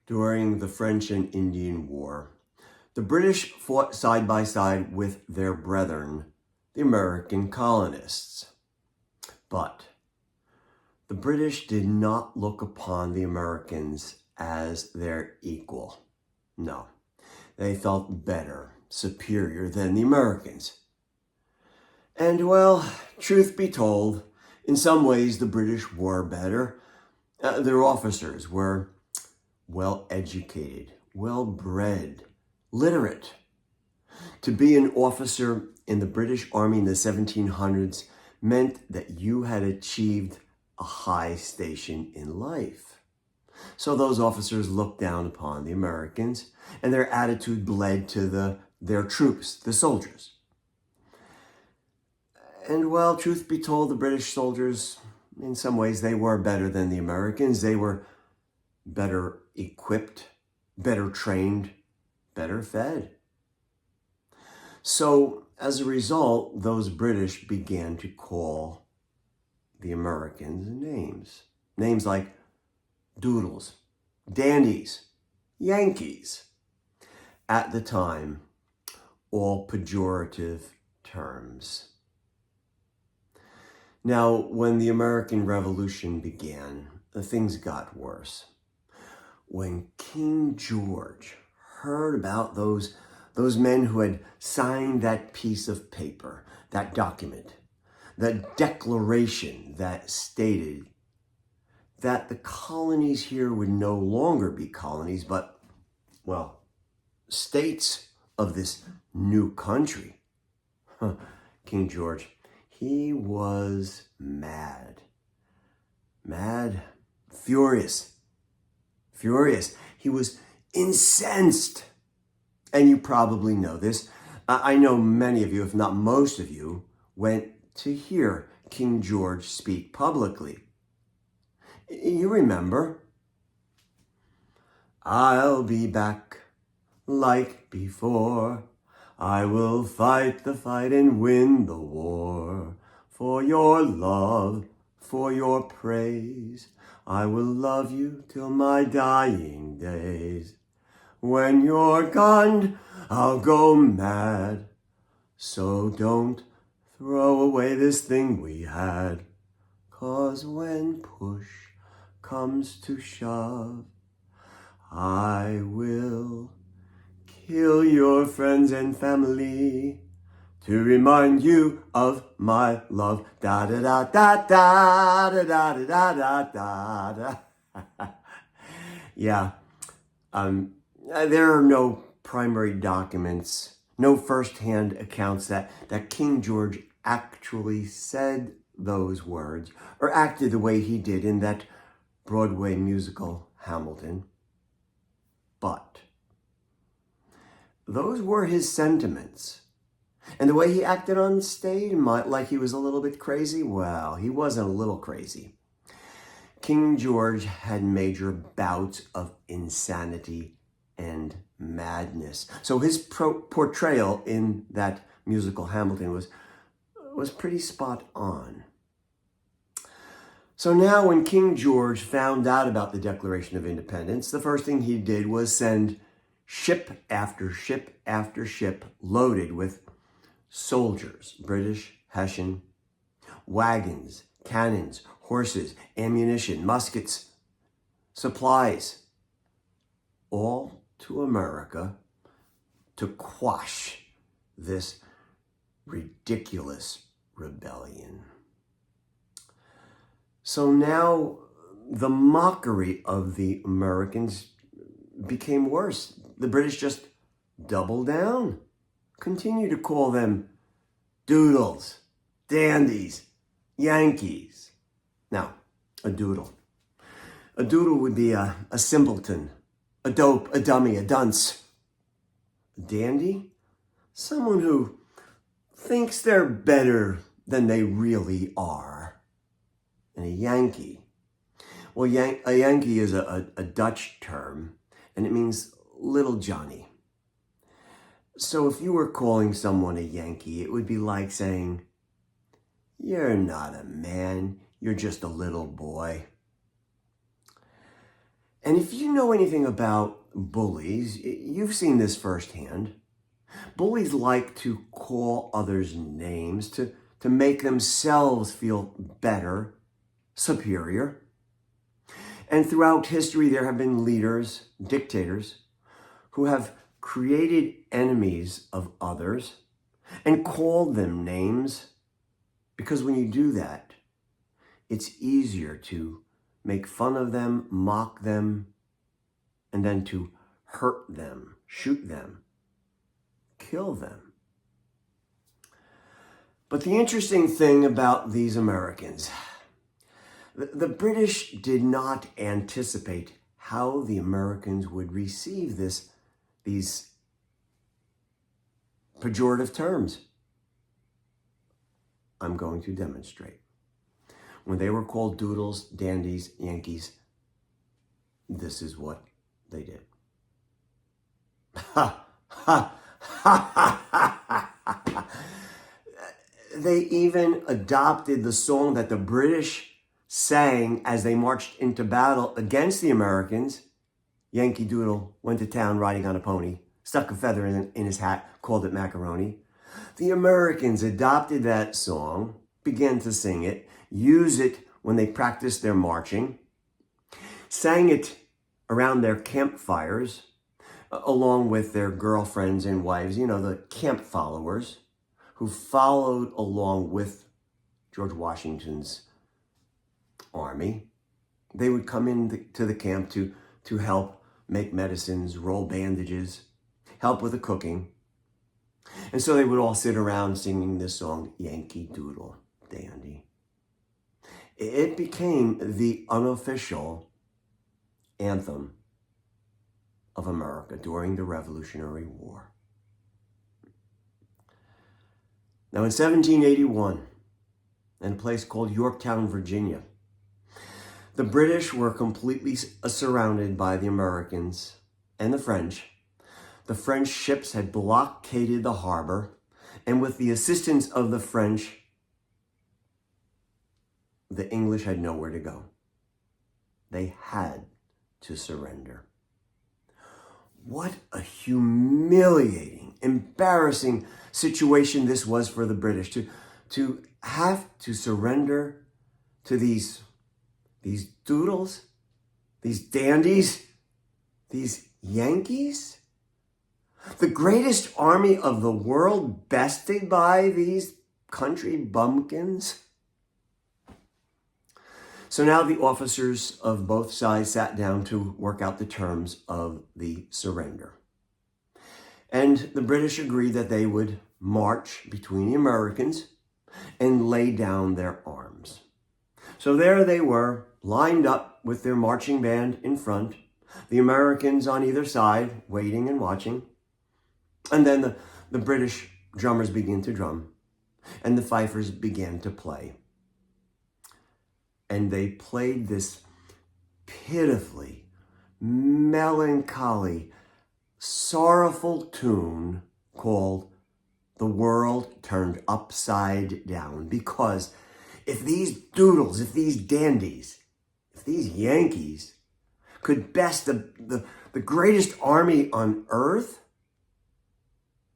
During the French and Indian War, the British fought side by side with their brethren, the American colonists. But the British did not look upon the Americans as their equal. No, they felt better, superior than the Americans. And well, truth be told, in some ways the British were better. Their officers were well-educated, well-bred, literate. To be an officer in the British Army in the 1700s meant that you had achieved a high station in life. So those officers looked down upon the Americans, and their attitude bled to their troops, the soldiers. And well, truth be told, the British soldiers, in some ways, they were better than the Americans. They were better equipped, better trained, better fed. So as a result, those British began to call the Americans names. Names like Doodles, Dandies, Yankees. At the time, all pejorative terms. Now, when the American Revolution began, things got worse. When King George heard about those men who had signed that piece of paper, that document, that declaration that stated that the colonies here would no longer be colonies, but, well, states of this new country. King George, he was mad, furious. He was incensed. And you probably know this. I know many of you, if not most of you, went to hear King George speak publicly. You remember, I'll be back like before. I will fight the fight and win the war. For your love, for your praise, I will love you till my dying days. When you're gone, I'll go mad. So don't throw away this thing we had. 'Cause when push comes to shove, I will kill your friends and family to remind you of my love. Da da da da da da da da da da da. Yeah. There are no primary documents, no first-hand accounts that King George actually said those words or acted the way he did in that Broadway musical Hamilton. But those were his sentiments. And the way he acted on stage, like he was a little bit crazy, well, he wasn't a little crazy. King George had major bouts of insanity and madness. So his portrayal in that musical Hamilton was pretty spot on. So now when King George found out about the Declaration of Independence, the first thing he did was send ship after ship after ship loaded with soldiers, British, Hessian, wagons, cannons, horses, ammunition, muskets, supplies, all to America to quash this ridiculous rebellion. So now the mockery of the Americans became worse. The British just doubled down, continue to call them Doodles, Dandies, Yankees. Now, a doodle. A doodle would be a simpleton, a dope, a dummy, a dunce. A dandy? Someone who thinks they're better than they really are. And a Yankee. Well, a Yankee is a Dutch term, and it means little Johnny. So if you were calling someone a Yankee, it would be like saying, "You're not a man, you're just a little boy." And if you know anything about bullies, you've seen this firsthand. Bullies like to call others names to make themselves feel better, superior. And throughout history, there have been leaders, dictators, who have created enemies of others and called them names, because when you do that, it's easier to make fun of them, mock them, and then to hurt them, shoot them, kill them. But the interesting thing about these Americans, the British did not anticipate how the Americans would receive these pejorative terms. I'm going to demonstrate. When they were called doodles, dandies, Yankees, this is what they did. Ha, ha, ha, ha, ha, ha. They even adopted the song that the British sang as they marched into battle against the Americans. Yankee Doodle went to town riding on a pony, stuck a feather in his hat, called it macaroni. The Americans adopted that song, began to sing it, use it when they practiced their marching, sang it around their campfires, along with their girlfriends and wives, the camp followers who followed along with George Washington's army. They would come into the camp to help make medicines, roll bandages, help with the cooking. And so they would all sit around singing this song, Yankee Doodle Dandy. It became the unofficial anthem of America during the Revolutionary War. Now in 1781, in a place called Yorktown, Virginia, the British were completely surrounded by the Americans and the French. The French ships had blockaded the harbor, and with the assistance of the French, the English had nowhere to go. They had to surrender. What a humiliating, embarrassing situation this was for the British, to have to surrender to these doodles, these dandies, these Yankees. The greatest army of the world bested by these country bumpkins. So now the officers of both sides sat down to work out the terms of the surrender. And the British agreed that they would march between the Americans and lay down their arms. So there they were, lined up with their marching band in front, the Americans on either side, waiting and watching. And then the British drummers began to drum, and the fifers began to play. And they played this pitifully, melancholy, sorrowful tune called The World Turned Upside Down. Because if these doodles, if these dandies, if these Yankees could best the greatest army on earth,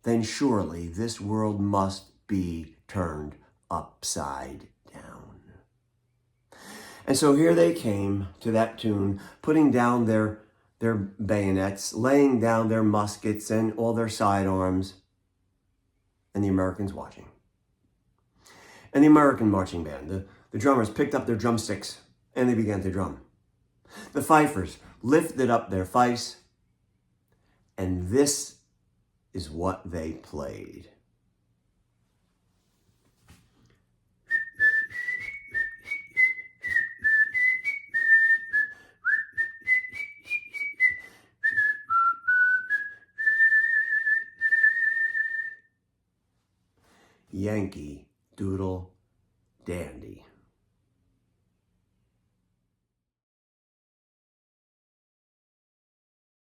then surely this world must be turned upside down. And so here they came to that tune, putting down their bayonets, laying down their muskets and all their sidearms, and the Americans watching. And the American marching band, the drummers picked up their drumsticks and they began to drum. The fifers lifted up their fifes, and this is what they played. Yankee Doodle Dandy.